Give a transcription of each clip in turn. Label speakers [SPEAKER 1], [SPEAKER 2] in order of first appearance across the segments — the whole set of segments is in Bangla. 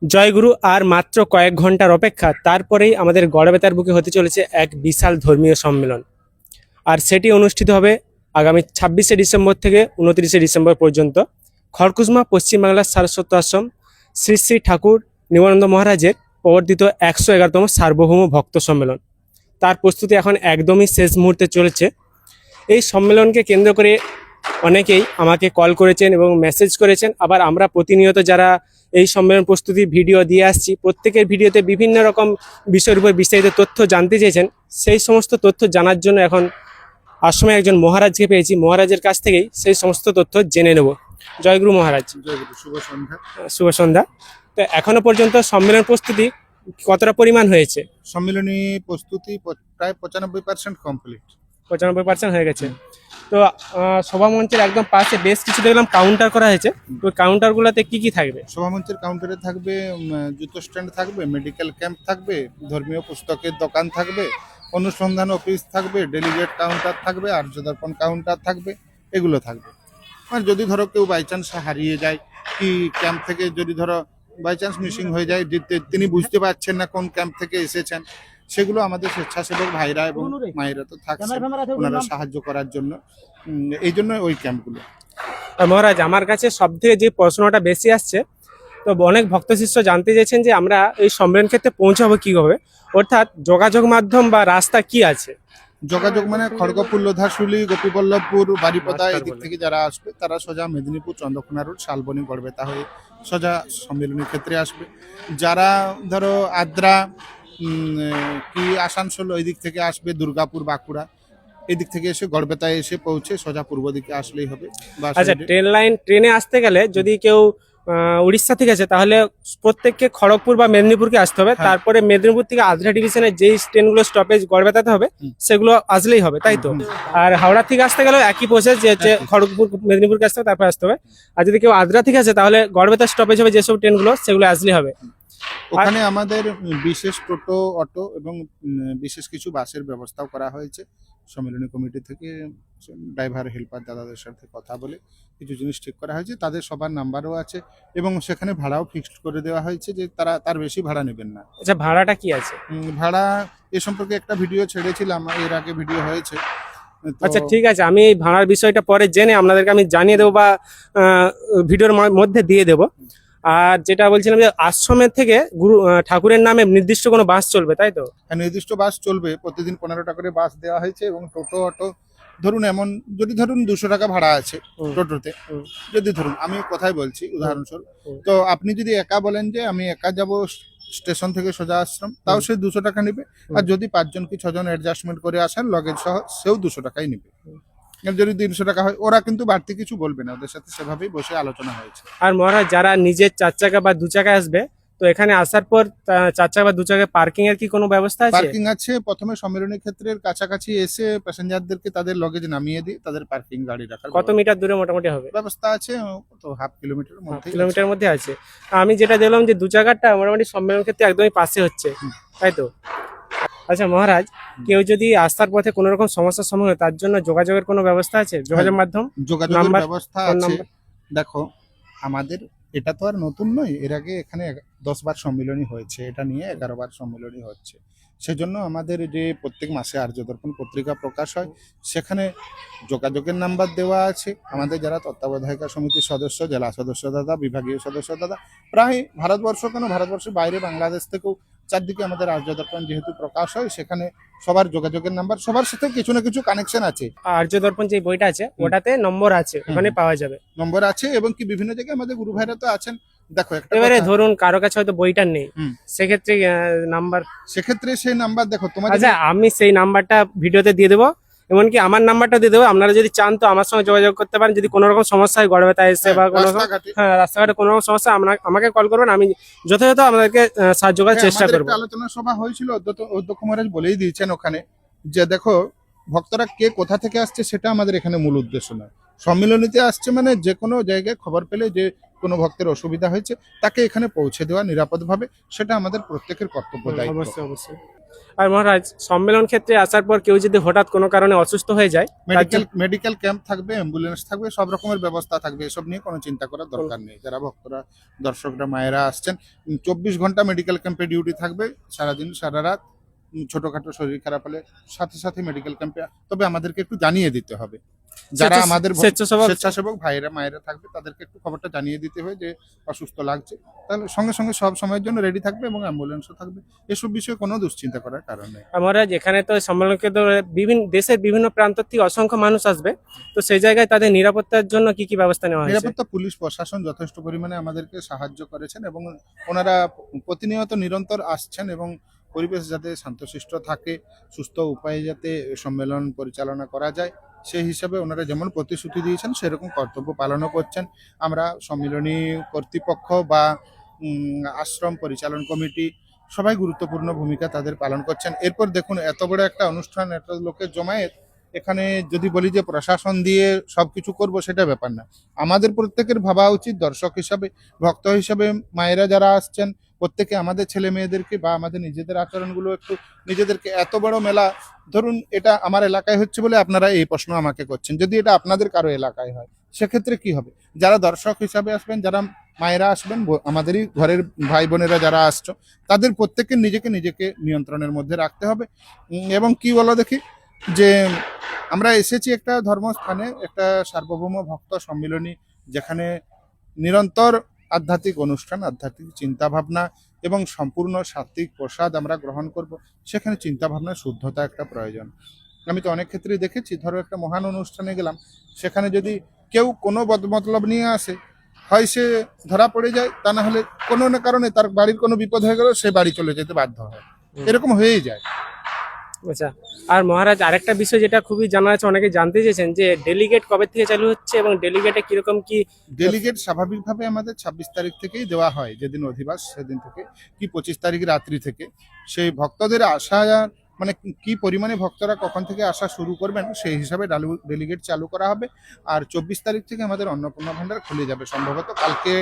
[SPEAKER 1] জয়গুরু আর মাত্র কয়েক ঘন্টার অপেক্ষা, তারপরেই আমাদের গড়বেতার বুকে হতে চলেছে এক বিশাল ধর্মীয় সম্মেলন। আর সেটি অনুষ্ঠিত হবে আগামী 26শে ডিসেম্বর থেকে 29শে ডিসেম্বর পর্যন্ত খড়কুসমা পশ্চিমবাংলার সারস্বত আশ্রম শ্রী শ্রী ঠাকুর নিগমানন্দ মহারাজের প্রবর্তিত 111তম সার্বভৌম ভক্ত সম্মেলন। তার প্রস্তুতি এখন একদমই শেষ মুহূর্তে চলেছে। এই সম্মেলনকে কেন্দ্র করে অনেকেই আমাকে কল করেছেন এবং মেসেজ করেছেন। আবার আমরা প্রতিনিয়ত যারা এই সম্মেলন প্রস্তুতির ভিডিও দিয়ে আসছি, প্রত্যেকের ভিডিওতে বিভিন্ন রকম বিষয়ের উপর বিস্তারিত তথ্য জানতে চেয়েছেন। সেই সমস্ত তথ্য জানার জন্য এখন আশ্রমে একজন মহারাজকে পেয়েছি, মহারাজের কাছ থেকেই সেই সমস্ত তথ্য জেনে নেব। জয়গুরু মহারাজ।
[SPEAKER 2] জয়গুরু, শুভ সন্ধ্যা।
[SPEAKER 1] শুভ সন্ধ্যা। তো এখনো পর্যন্ত সম্মেলন প্রস্তুতি কতটা পরিমাণ হয়েছে?
[SPEAKER 2] সম্মিলনী প্রস্তুতি প্রায় 95% কমপ্লিট।
[SPEAKER 1] 95% হয়ে গেছে। তো সভামঞ্চের একদম পাশে বেশ কিছু দেখলাম কাউন্টার করা হয়েছে। তো কাউন্টারগুলোতে কি কি থাকবে?
[SPEAKER 2] সভামঞ্চের কাউন্টারে থাকবে জুতো স্ট্যান্ড থাকবে, মেডিকেল ক্যাম্প থাকবে, ধর্মীয় পুস্তকের দোকান থাকবে, অনুসন্ধান অফিস থাকবে, ডেলিগেট কাউন্টার থাকবে, আর্য দর্পণ কাউন্টার থাকবে, এগুলো থাকবে। আর যদি ধরো কেউ বাই চান্স হারিয়ে যায়, কি ক্যাম্প থেকে যদি ধরো বাই চান্স মিসিং হয়ে যায়, তিনি বুঝতে পারছেন না কোন ক্যাম্প থেকে এসেছেন, সেগুলো আমাদের স্বেচ্ছাসেবক ভাইরা এবং মায়েরা তো থাকছে ওনারা সাহায্য করার জন্য। এই জন্য ওই ক্যাম্পগুলো।
[SPEAKER 1] মহারাজ, আমার কাছে সব থেকে যে প্রশ্নটা বেশি আসছে, তো অনেক ভক্ত শিষ্য জানতে চেয়েছেন যে আমরা এই সম্মেলন ক্ষেত্রে পৌঁছাবো কিভাবে, অর্থাৎ যোগাযোগ মাধ্যম বা রাস্তা কি আছে?
[SPEAKER 2] যোগাযোগ মানে খড়গপুর, লোধাশুলি, গোপীবল্লভপুর, বাড়িপদা এদিক থেকে যারা আসবে তারা সোজা মেদিনীপুর, চন্দ্রকোনা রোড, শালবনী, গড়বেতা হয়ে সোজা সম্মেলনের ক্ষেত্রে আসবে। যারা ধরো আদ্রা কি আসানসোল ওই দিক থেকে আসবে, দুর্গাপুর, বাঁকুড়া এদিক থেকে এসে গড়বেতায় এসে পৌঁছে সোজা পূর্ব দিকে আসলেই হবে।
[SPEAKER 1] আচ্ছা, ট্রেনে আসতে গেলে যদি কেউ উড়িষ্যা থেকে আছে তাহলে প্রত্যেককে খড়গপুর বা মেদিনীপুরকে আসতে হবে। তারপরে মেদিনীপুর থেকে আদ্রা ডিভিশনের যেই ট্রেনগুলো স্টপেজ গড়বেতাতে হবে সেগুলো আসলেই হবে, তাই তো? আর হাওড়া থেকে আসতে গেলেও একই প্রসেস, যে হচ্ছে খড়গপুর মেদিনীপুরকে আসতে হবে, তারপর আসতে হবে। আর যদি কেউ আদ্রা থেকে আছে তাহলে গড়বেতা স্টপেজ হবে যেসব ট্রেনগুলো, সেগুলো আসলেই হবে।
[SPEAKER 2] ওখানে আমাদের বিশেষ টোটো, অটো এবং বিশেষ কিছু বাসের ব্যবস্থাও করা হয়েছে। সম্মেলনী কমিটি থেকে ড্রাইভার হেল্পার দাদাদের সাথে কথা বলে কিছু জিনিস ঠিক করা হয়েছে। তাদের সবার নাম্বারও আছে এবং সেখানে ভাড়াও ফিক্সড করে দেওয়া হয়েছে যে তারা তার বেশি ভাড়া নেবেন না।
[SPEAKER 1] আচ্ছা, ভাড়াটা কি আছে?
[SPEAKER 2] ভাড়া এ সম্পর্কে একটা ভিডিও ছেড়েছিলাম, এর আগে ভিডিও হয়েছে।
[SPEAKER 1] আচ্ছা, ঠিক আছে, আমি এই ভাড়ার বিষয়টা পরে জেনে আপনাদেরকে আমি জানিয়ে দেবো বা ভিডিওর মধ্যে দিয়ে দেবো। আর যেটা বলছিলাম যে আশ্রমের থেকে গুরু ঠাকুরের নামে নির্দিষ্ট কোনো বাস চলবে, তাই তো?
[SPEAKER 2] হ্যাঁ, নির্দিষ্ট বাস চলবে। প্রতিদিন 15টা করে বাস দেওয়া হয়েছে এবং টোটো, অটো ধরুন এমন যদি ধরুন 200 টাকা ভাড়া আছে টোটোতে, যদি ধরুন আমি কোথায় বলছি উদাহরণস্বরূপ, তো আপনি যদি একা বলেন যে আমি একা যাব স্টেশন থেকে সোজা আশ্রম, তাও সে 200 টাকা নেবে। আর যদি 5 জন কি 6 জন অ্যাডজাস্টমেন্ট করে আসেন লগেজ সহ, সেও 200 টাকাই নেবে। যদি 300 টাকা হয়, ওরা কিন্তু বাড়তি কিছু বলবে না, ওদের সাথে সেভাবেই বসে আলোচনা হয়েছে।
[SPEAKER 1] আর মহারাজ, যারা নিজের 4 চাকা বা 2 চাকা আসবে, তো এখানে আসার পর 4 চাকা বা 2 চাকা পার্কিং এর কি কোনো ব্যবস্থা আছে?
[SPEAKER 2] পার্কিং আছে। প্রথমে সম্মেলনী ক্ষেত্রের কাছাকাছি এসে প্যাসেঞ্জারদেরকে তাদের লগেজ নামিয়ে দিই, তাদের পার্কিং গাড়ি রাখার
[SPEAKER 1] কত মিটার দূরে মোটামুটি হবে?
[SPEAKER 2] ব্যবস্থা আছে, তো হাফ কিলোমিটারের মধ্যে।
[SPEAKER 1] কিলোমিটার মধ্যে আছে। আমি যেটা দেখলাম যে 2 চাকাটা মোটামুটি সম্মেলন ক্ষেত্রে একদমই পাশে হচ্ছে, তাই তো? আচ্ছা মহারাজ, কেউ যদি আসার পথে কোনো রকম সমস্যার সম্মুখীন হয়, তার জন্য যোগাযোগের কোনো ব্যবস্থা আছে? যোগাযোগ মাধ্যম,
[SPEAKER 2] যোগাযোগের ব্যবস্থা আছে। দেখো, আমাদের এটা তো আর নতুন নয়, এর আগে এখানে 10 বার সম্মেলনী হয়েছে, এটা নিয়ে 11 বার সম্মেলনী হচ্ছে। সেজন্য আমাদের যে প্রত্যেক মাসে আর্য দর্পণ পত্রিকা প্রকাশ হয়, সেখানে যোগাযোগের নাম্বার দেওয়া আছে। আমাদের যারা তত্ত্বাবধায়িকা সমিতির সদস্য, জেলা সদস্য দাদা, বিভাগীয় সদস্য দাদা, প্রায় ভারতবর্ষ কেন ভারতবর্ষের বাইরে বাংলাদেশ থেকেও চারদিকে আমাদের আর্য দর্পণ যেহেতু প্রকাশ হয়, সেখানে সবার যোগাযোগের নাম্বার, সবার সাথে কিছু না কিছু কানেকশন আছে।
[SPEAKER 1] আর্য দর্পণ যে বইটা আছে ওটাতে নম্বর আছে, ওখানে পাওয়া যাবে।
[SPEAKER 2] নম্বর আছে এবং কি বিভিন্ন জায়গায় আমাদের গুরু ভাইরা তো আছেন। দেখো,
[SPEAKER 1] এবারে ধরুন কারো কাছে হয়তো বইটা নেই, সেক্ষেত্রে নাম্বার,
[SPEAKER 2] সেক্ষেত্রে সেই নাম্বার দেখো তোমার।
[SPEAKER 1] আচ্ছা, আমি সেই নাম্বারটা ভিডিওতে দিয়ে দেবো, এমনকি আমার নাম্বারটা দিয়ে দেবো। আপনারা যদি চান তো আমার সঙ্গে যোগাযোগ করতে পারেন। যদি কোনো রকম সমস্যা হয়, গড়বেতায় এসে বা কোনো রাস্তাঘাটে কোনো রকম সমস্যা, আমাকে কল করবেন, আমি যথাযথ আমাদেরকে সাহায্য করার চেষ্টা করবো।
[SPEAKER 2] আলোচনা সভা হয়েছিল, অধ্যক্ষ মহারাজ বলেই দিয়েছেন ওখানে যে দেখো, ভক্তরা কে কোথা থেকে আসছে সেটা আমাদের এখানে মূল উদ্দেশ্য নয়। সম্মিলনীতে আসছে মানে যে কোনো জায়গায় খবর পেলে যে কোনো ভক্তের অসুবিধা হয়েছে, তাকে এখানে পৌঁছে দেওয়া নিরাপদভাবে, সেটা আমাদের প্রত্যেকের কর্তব্য দায়িত্ব।
[SPEAKER 1] অবশ্যই অবশ্যই। আর মহারাজ, সম্মেলন ক্ষেত্রে আসার পর কেউ যদি হঠাৎ কোনো কারণে অসুস্থ হয়ে যায়, তার
[SPEAKER 2] মেডিকেল ক্যাম্প থাকবে, অ্যাম্বুলেন্স থাকবে, সব রকমের ব্যবস্থা থাকবে। এসব নিয়ে কোনো চিন্তা করার দরকার নেই। যারা ভক্তরা, দর্শকরা, মায়েরা আসছেন, 24 ঘন্টা মেডিকেল ক্যাম্পে ডিউটি থাকবে, সারাদিন সারা রাত। ছোটখাটো শরীর খারাপ হলে সাথে সাথে মেডিকেল ক্যাম্পে, তবে আমাদেরকে একটু জানিয়ে দিতে হবে। যারা আমাদের স্বেচ্ছাসেবক ভাইরা মায়েরা থাকবে, তাদেরকে একটু খবরটা জানিয়ে দিতে হবে যে অসুস্থ লাগছে, তাহলে সঙ্গে সঙ্গে সব সময়ের জন্য রেডি থাকবে এবং অ্যাম্বুলেন্সও থাকবে। এসব বিষয়ে কোনো দুশ্চিন্তা করার কারণ নেই।
[SPEAKER 1] মহারাজ, এখানে তো সম্মেলন কেন্দ্র বিভিন্ন দেশের বিভিন্ন প্রান্ত থেকে অসংখ্য মানুষ আসবে, তো সেই জায়গায় তাদের নিরাপত্তার জন্য কি কি ব্যবস্থা নেওয়া হয়েছে?
[SPEAKER 2] নিরাপত্তা পুলিশ প্রশাসন যথেষ্ট পরিমাণে আমাদেরকে সাহায্য করেছেন এবং ওনারা প্রতিনিয়ত নিরন্তর আসছেন এবং পরিবেশ যাতে শান্তশিষ্ট থাকে, সুস্থ উপায়ে যাতে সম্মেলন পরিচালনা করা যায়, সেই হিসাবে ওনারা যেমন প্রতিশ্রুতি দিয়েছেন সেরকম কর্তব্য পালনও করছেন। আমরা সম্মিলনী কর্তৃপক্ষ বা আশ্রম পরিচালন কমিটি সবাই গুরুত্বপূর্ণ ভূমিকা তাদের পালন করছেন। এরপর দেখুন, এত বড় একটা অনুষ্ঠান, এত লোকের জমায়েত, এখানে যদি বলি যে প্রশাসন দিয়ে সবকিছু করব, সেটা ব্যাপার না। আমাদের প্রত্যেকের ভাবা উচিত, দর্শক হিসাবে, ভক্ত হিসাবে, মায়েরা যারা আসছেন, প্রত্যেকে আমাদের ছেলে মেয়েদেরকে বা আমাদের নিজেদের আচরণগুলো একটু নিজেদেরকে, এত বড় মেলা, ধরুন এটা আমার এলাকায় হচ্ছে বলে আপনারা এই প্রশ্ন আমাকে করছেন, যদি এটা আপনাদের কারো এলাকায় হয় সেক্ষেত্রে কি হবে? যারা দর্শক হিসাবে আসবেন, যারা মায়েরা আসবেন, আমাদেরই ঘরের ভাই বোনেরা যারা আসছো, তাদের প্রত্যেকের নিজেকে নিয়ন্ত্রণের মধ্যে রাখতে হবে। এবং কি বলো দেখি, যে আমরা এসেছি একটা ধর্মস্থানে, একটা সার্বভৌম ভক্ত সম্মিলনী, যেখানে নিরন্তর আধ্যাত্মিক অনুষ্ঠান, আধ্যাত্মিক চিন্তা ভাবনা এবং সম্পূর্ণ সাত্বিক প্রসাদ আমরা গ্রহণ করব। সেখানে চিন্তা ভাবনার শুদ্ধতা একটা প্রয়োজন। আমি তো অনেক ক্ষেত্রেই দেখেছি, ধরো একটা মহান অনুষ্ঠানে গেলাম, সেখানে যদি কেউ কোনো বদমতলব নিয়ে আসে, হয় সে ধরা পড়ে যায়, তা না হলে কোনো না কারণে তার বাড়ির কোনো বিপদ হয়ে গেল, সে বাড়ি চলে যেতে বাধ্য হয়, এরকম হয়েই যায়।
[SPEAKER 1] আচ্ছা, আর মহারাজ, আরেকটা বিষয় যেটা খুবই জানা আছে, অনেকে জানতে চেয়েছেন যে ডেলিগেট কবে থেকে চালু হচ্ছে এবং ডেলিগেটে কিরকম কি?
[SPEAKER 2] ডেলিগেট স্বাভাবিকভাবে আমাদের 26 তারিখ থেকেই দেওয়া হয়, যেদিন অধিবাস সেদিন থেকে, কি 25 তারিখ রাত্রি থেকে। সেই ভক্তদের আসা, মানে কি পরিমাণে ভক্তরা কখন থেকে আসা শুরু করবেন সেই হিসাবে ডেলিগেট চালু করা হবে। আর 24 তারিখ থেকে আমাদের অন্নপূর্ণা ভান্ডার খুলে যাবে সম্ভবত। কালকে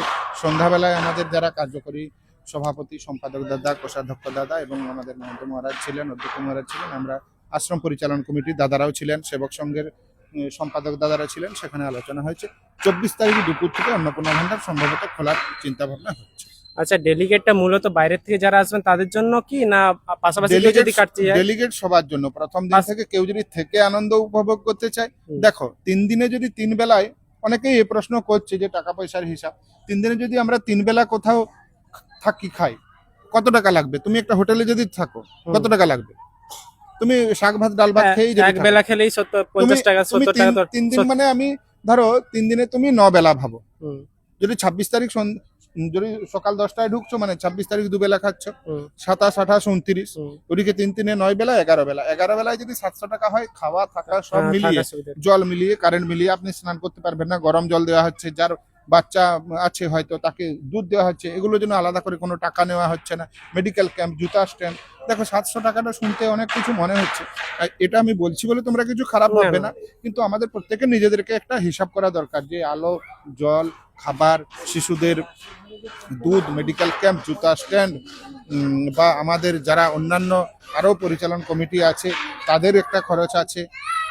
[SPEAKER 2] সন্ধ্যাবেলায় আমাদের যারা কার্যকরী সভাপতি, সম্পাদক দাদা, কোষাধ্যক্ষ দাদা এবং আমাদের মহন্ত মহারাজ ছিলেন, অধ্যক্ষ মহারাজ ছিলেন, আমরা আশ্রম পরিচালন কমিটির দাদারাও ছিলেন, সেবক সংঘের সম্পাদক দাদারা ছিলেন, সেখানে আলোচনা হয়েছে 24 তারিখ দুপুর থেকে অন্নপূর্ণা ভান্ডার সম্ভবত খোলার চিন্তা ভাবনা হচ্ছে।
[SPEAKER 1] আচ্ছা, ডেলিগেটটা মূলত বাইরের থেকে যারা আসবেন তাদের জন্য কি, না পাশাপাশি কেউ যদি কাটতে যায়?
[SPEAKER 2] ডেলিগেট সবার জন্য। প্রথম দিন থেকে কেউ যদি থেকে আনন্দ উপভোগ করতে চায়, দেখো 3 দিনে যদি 3 বেলায়, অনেকেই এই প্রশ্ন করছে যে টাকা পয়সার হিসাব, 3 দিনে যদি আমরা 3 বেলা কোথাও থাকি, খাই, কত টাকা লাগবে? তুমি একটা হোটেলে যদি থাকো, কত টাকা লাগবে? তুমি শাক ভাত ডাল ভাত খেয়েই যদি
[SPEAKER 1] এক বেলা খেলেই 50 টাকা 70 টাকা।
[SPEAKER 2] 3 দিন মানে আমি ধরো 3 দিনে তুমি 9 বেলা ভাবো। যদি 26 তারিখ যদি সকাল 10টায় ঢুকছো, মানে 26 তারিখ দুবেলা খাচ্ছ, 27, 28, 29, ওদিকে 3 3-এ 9 বেলা, 11 বেলা। 11 বেলায় যদি 700 টাকা হয়, খাওয়া থাকা সব মিলিয়ে, জল মিলিয়ে, কারেন্ট মিলিয়ে, আপনি স্নান করতে পারবেন না, গরম জল দেওয়া হচ্ছে, যার বাচ্চা আছে হয়তো তাকে দুধ দেওয়া হচ্ছে, এগুলোর জন্য আলাদা করে কোনো টাকা নেওয়া হচ্ছে না, মেডিকেল ক্যাম্প, জুতা স্ট্যান্ড। দেখো 700 টাকাটা শুনতে অনেক কিছু মনে হচ্ছে, এটা আমি বলছি বলে তোমরা কিছু খারাপ ভাববে না, কিন্তু আমাদের প্রত্যেকের নিজেদেরকে একটা হিসাব করা দরকার, যে আলো, জল, খাবার, শিশুদের দুধ, মেডিকেল ক্যাম্প, জুতা স্ট্যান্ড, বা আমাদের যারা অন্যান্য আরও পরিচালন কমিটি আছে তাদের একটা খরচ আছে,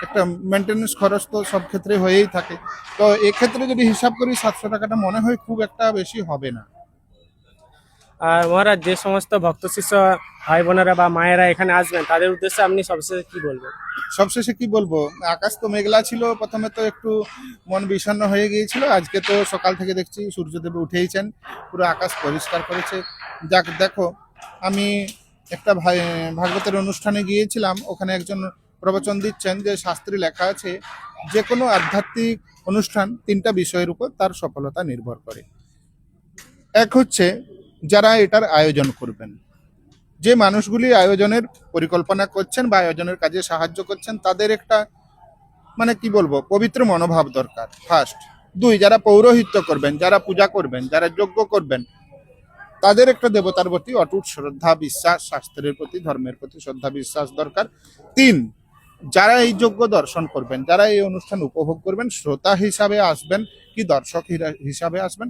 [SPEAKER 2] একটা মেনটেন্যান্স খরচ তো সব ক্ষেত্রে হয়েই থাকে। তো এক্ষেত্রে যদি হিসাব করি 700 টাকাটা মনে হয় খুব একটা বেশি হবে না।
[SPEAKER 1] আর মহারাজ, যে সমস্ত ভক্ত শিষ্য ভাই বোনেরা বা মায়েরা এখানে আসবেন, তাদের উদ্দেশ্যে আপনি সবশেষে কি বলবেন?
[SPEAKER 2] সবশেষে কি বলবো, আকাশ তো মেঘলা ছিল, প্রথমে তো একটু মন বিষণ্ণ হয়ে গিয়েছিল, আজকে তো সকাল থেকে দেখছি সূর্যদেব উঠেইছেন, পুরো আকাশ পরিষ্কার করেছে। যাক, দেখো আমি একটা ভাগবতের অনুষ্ঠানে গিয়েছিলাম, ওখানে একজন প্রবচন দিচ্ছেন যে শাস্ত্রে লেখা আছে যে কোনো আধ্যাত্মিক অনুষ্ঠান 3টা বিষয়ের উপর তার সফলতা নির্ভর করে। এক হচ্ছে যারা এটার আয়োজন করবেন, যে মানুষগুলি আয়োজনের পরিকল্পনা করছেন বা আয়োজনের কাজে সাহায্য করছেন, তাদের একটা, মানে কি বলবো, পবিত্র মনোভাব দরকার, ফার্স্ট। 2, যারা পৌরোহিত্য করবেন, যারা পূজা করবেন, যারা যজ্ঞ করবেন, তাদের একটা দেবতার প্রতি অটুট শ্রদ্ধা বিশ্বাস, শাস্ত্রের প্রতি, ধর্মের প্রতি শ্রদ্ধা বিশ্বাস দরকার। 3, যারা এই যজ্ঞ দর্শন করবেন, যারা এই অনুষ্ঠান উপভোগ করবেন, শ্রোতা হিসাবে আসবেন কি দর্শক হিসাবে আসবেন,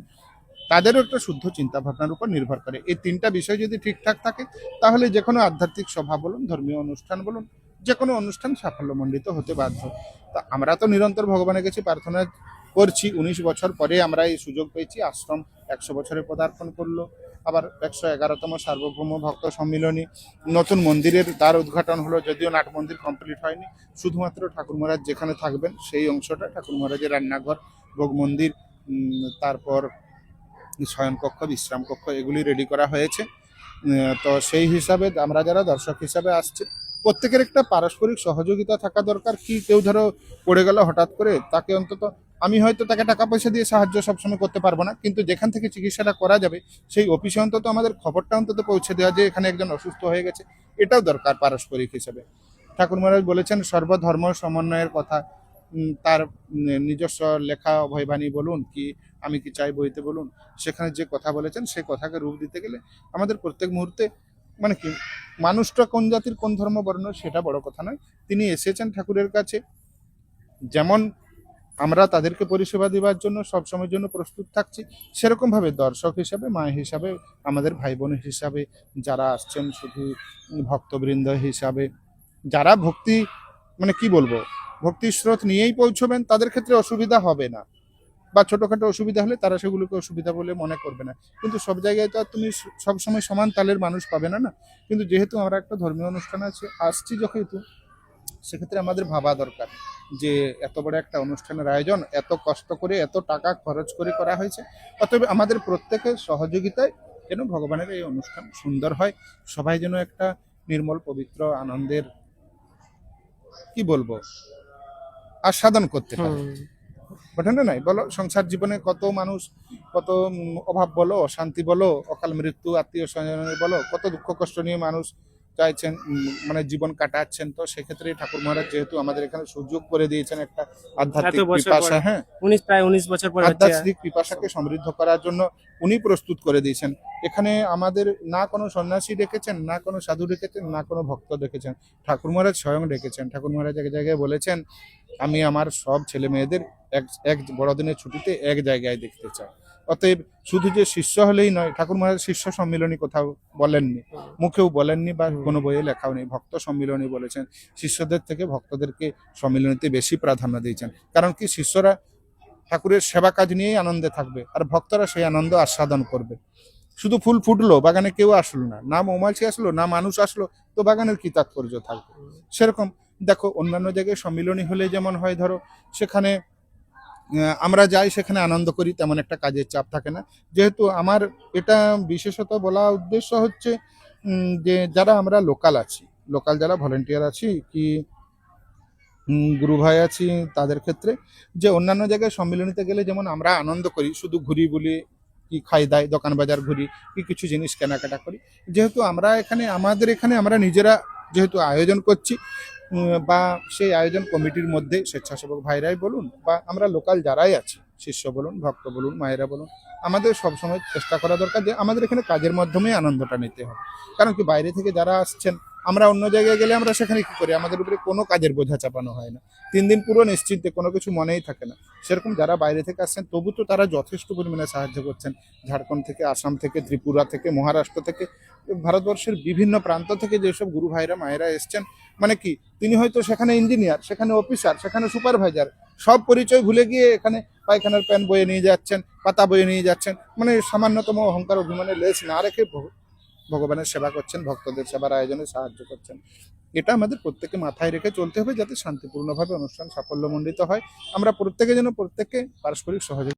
[SPEAKER 2] তাদেরও একটা শুদ্ধ চিন্তা ভাবনার উপর নির্ভর করে। এই তিনটা বিষয় যদি ঠিকঠাক থাকে তাহলে যে কোনো আধ্যাত্মিক সভা বলুন, ধর্মীয় অনুষ্ঠান বলুন, যে কোনো অনুষ্ঠান সাফল্যমণ্ডিত হতে বাধ্য। তা আমরা তো নিরন্তর ভগবানের কাছে প্রার্থনা করছি। 19 বছর পরে আমরা এই সুযোগ পেয়েছি। আশ্রম 100 বছরে পদার্পণ করলো, আবার 111তম সার্বভৌম ভক্ত সম্মিলনী, নতুন মন্দিরের দ্বার উদ্ঘাটন হলো, যদিও নাট মন্দির কমপ্লিট হয়নি। শুধুমাত্র ঠাকুর মহারাজ যেখানে থাকবেন সেই অংশটা, ঠাকুর মহারাজের রান্নাঘর, ভোগ মন্দির, তারপর শয়নকক্ষ, বিশ্রাম কক্ষ, এগুলি রেডি করা হয়েছে। তো সেই হিসাবে আমরা যারা দর্শক হিসাবে আসছি, প্রত্যেকের একটা পারস্পরিক সহযোগিতা থাকা দরকার। কি কেউ ধরো পড়ে গেল হঠাৎ করে, তাকে অন্তত আমি হয়তো তাকে টাকা পয়সা দিয়ে সাহায্য সবসময় করতে পারবো না, কিন্তু যেখান থেকে চিকিৎসাটা করা যাবে সেই অফিসে অন্তত আমাদের খবরটা অন্তত পৌঁছে দেওয়া যে এখানে একজন অসুস্থ হয়ে গেছে, এটাও দরকার পারস্পরিক হিসাবে। ঠাকুর মহারাজ বলেছেন সর্বধর্ম সমন্বয়ের কথা। তার নিজস্ব লেখা অভয়বাণী বলুন কি আমি কি চাই বইতে বলুন, সেখানে যে কথা বলেছেন সেই কথাকে রূপ দিতে গেলে আমাদের প্রত্যেক মুহূর্তে মানে কি মানুষটা কোন জাতির কোন ধর্ম বর্ণ সেটা বড় কথা নয়। তিনি এসেছেন ঠাকুরের কাছে, যেমন আমরা তাদেরকে পরিষেবা দেওয়ার জন্য সবসময়ের জন্য প্রস্তুত থাকছি, সেরকম ভাবে দর্শক হিসাবে, মা হিসাবে, আমাদের ভাই বোন হিসাবে যারা আসছেন, শুধু ভক্তবৃন্দ হিসাবে যারা ভক্তি মানে কি বলবো ভক্তির স্রোত নিয়েই পৌঁছবেন, তাদের ক্ষেত্রে অসুবিধা হবে না, বা ছোটখাটো অসুবিধা হলে তারা সেগুলোকে অসুবিধা বলে মনে করবে না। কিন্তু সব জায়গায় তো আর তুমি সবসময় সমান তালের মানুষ পাবে না না। কিন্তু যেহেতু আমরা একটা ধর্মীয় অনুষ্ঠান আসছি যেহেতু, সেক্ষেত্রে আমাদের ভাবা দরকার যে এত বড় একটা অনুষ্ঠানের আয়োজন এত কষ্ট করে এত টাকা খরচ করে করা হয়েছে, অতএব আমাদের প্রত্যেকের সহযোগিতায় যেন ভগবানের এই অনুষ্ঠান সুন্দর হয়, সবাই যেন একটা নির্মল পবিত্র আনন্দের কি বলবো আস্বাদন করতে পারে। বটে না নাই বলো, সংসার জীবনে কত মানুষ কত অভাব বলো, অশান্তি বলো, অকাল মৃত্যু, আত্মীয় স্বজনের বলো, কত দুঃখ কষ্ট নিয়ে মানুষ চাইছেন মানে জীবন কাটাচ্ছেন। তো সেক্ষেত্রে ঠাকুর মহারাজ যেহেতু আমাদের এখানে সুযোগ করে দিয়েছেন একটা আধ্যাত্মিক পিপাসা, হ্যাঁ
[SPEAKER 1] প্রায় 19 বছর পরে হচ্ছে।
[SPEAKER 2] আধ্যাত্মিক পিপাসাকে সমৃদ্ধ করার জন্য উনি প্রস্তুত করে দিয়েছেন। এখানে আমাদের না কোনো সন্ন্যাসী ডেকেছেন, না কোনো সাধু ডেকেছেন, না কোনো ভক্ত ডেকেছেন, ঠাকুর মহারাজ স্বয়ং ডেকেছেন। ঠাকুর মহারাজ এক জায়গায় বলেছেন আমি আমার সব ছেলে মেয়েদের এক এক বড়দিনের ছুটিতে এক জায়গায় দেখতে চাই। অতএব শুধু যে শিষ্য হলেই নয়, ঠাকুর মহারাজ শিষ্য সম্মিলনী কোথাও বলেননি, মুখেও বলেননি, বা কোনো বইয়ে লেখাও নেই, ভক্ত সম্মিলনী বলেছেন। শিষ্যদের থেকে ভক্তদেরকে সম্মিলনীতে বেশি প্রাধান্য দিয়েছেন। কারণ কি শিষ্যরা ঠাকুরের সেবা কাজ নিয়েই আনন্দে থাকবে, আর ভক্তরা সেই আনন্দ আস্বাদন করবে। শুধু ফুল ফুটলো, বাগানে কেউ আসলো না, না মৌমাছি আসলো, না মানুষ আসলো, তো বাগানের কি তাৎপর্য থাকবে? সেরকম দেখো অন্যান্য জায়গায় সম্মিলনী হলে যেমন হয়, ধরো সেখানে আমরা যাই, সেখানে আনন্দ করি, তেমন একটা কাজের চাপ থাকে না। যেহেতু আমার এটা বিশেষত বলা উদ্দেশ্য হচ্ছে যে যারা আমরা লোকাল আছি, লোকাল যারা ভলেন্টিয়ার আছি কি গুরু ভাই আছি, তাদের ক্ষেত্রে যে অন্যান্য জায়গায় সম্মিলনীতে গেলে যেমন আমরা আনন্দ করি, শুধু ঘুরি বলি কি খাই দাই, দোকান বাজার ঘুরি কি কিছু জিনিস কেনাকাটা করি, যেহেতু আমরা এখানে আমাদের এখানে আমরা নিজেরা যেহেতু আয়োজন করছি, বা সেই আয়োজন কমিটির মধ্যে স্বেচ্ছাসেবক ভাইরাই বলুন বা আমরা লোকাল যারাই আছি, শিষ্য বলুন, ভক্ত বলুন, মায়েরা বলুন, আমাদের সবসময় চেষ্টা করা দরকার যে আমাদের এখানে কাজের মাধ্যমেই আনন্দটা নিতে হবে। কারণ কি বাইরে থেকে যারা আসছেন, আমরা অন্য জায়গায় গেলে আমরা সেখানে কি করি, আমাদের উপরে কোনো কাজের বোঝা চাপানো হয় না, 3 দিন পুরো নিশ্চিন্তে, কোনো কিছু মনেই থাকে না। সেরকম যারা বাইরে থেকে আসছেন তবু তো তারা যথেষ্ট পরিমাণে সাহায্য করছেন। ঝাড়খণ্ড থেকে, আসাম থেকে, ত্রিপুরা থেকে, মহারাষ্ট্র থেকে, ভারতবর্ষের বিভিন্ন প্রান্ত থেকে যেসব গুরু ভাইরা মায়েরা এসছেন, মানে কি তিনি হয়তো সেখানে ইঞ্জিনিয়ার, সেখানে অফিসার, সেখানে সুপারভাইজার, সব পরিচয় ভুলে গিয়ে এখানে পায়খানার প্যান বয়ে নিয়ে যাচ্ছেন, পাতা বয়ে নিয়ে যাচ্ছেন, মানে সামান্যতম অহংকার অভিমানে লেশ না রেখে ভগবানের সেবা করছেন, ভক্তদের সেবার আয়োজনে সাহায্য করছেন। এটা আমাদের প্রত্যেকে মাথায় রেখে চলতে হবে, যাতে শান্তিপূর্ণভাবে অনুষ্ঠান সাফল্যমণ্ডিত হয়। আমরা প্রত্যেকে যেন প্রত্যেককে পারস্পরিক সহযোগিতা